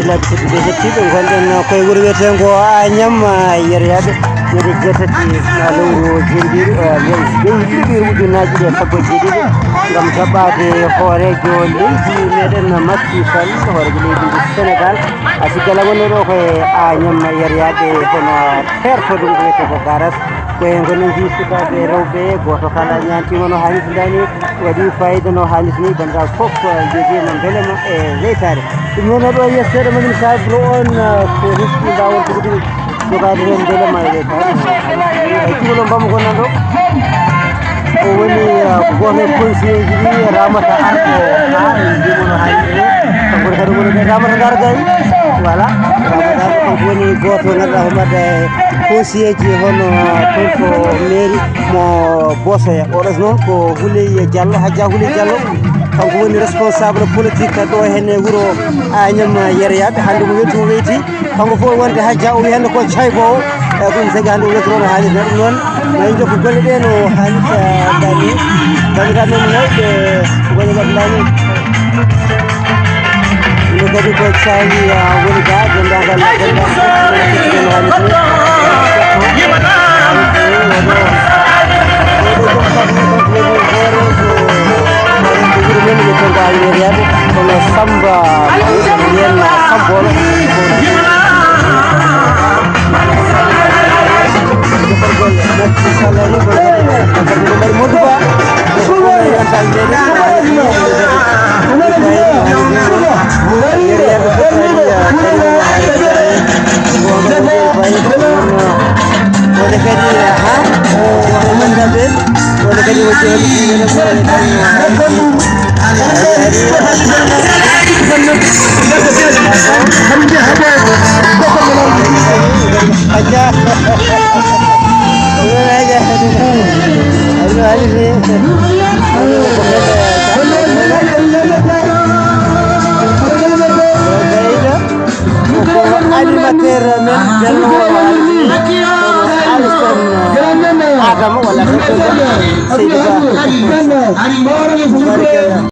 la bisiti gonden koy wuri weten go anyam yeryaade yede jetati na lewru jindir lewru ujunaji de fabbo jidide ngam jabbade hoorejo leydi meden Macky Sall hoorejo leydi Sénégal asigala woni do ko anyam yeryaade hono terto dum wete ko garas ko ngoni jisukabe rewbe goto kala nyanti wono halis dani wadi fayda no halis ni banda fof jeje man belema e zeytare dum non do yesere man sabro on ko risku dawol ko dum ko gaade hen belema e zeytare ay kilo bam ko nando o woni ko goto conseiller ji ramata arko ha dum no halis ko kadu mo ramata gargay wala ramata ko woni goto nada homade conseiller ji hono ko mairie mo bosoya o non ko Houleye Diallo Hadja Houleye Diallo kanko woni responsable politique do hen e wuro Agnam Yeryaade hande mo wetu weyti kanko fo wonde Hadja o wi hande ko caybo e ko segi hande o wetu haali non may jokko golle de no haali dani dani ga non nawde golle ga dani no gadi ko caayi woni ga dendagal Kalau samba, kemudian sambol, Adam wala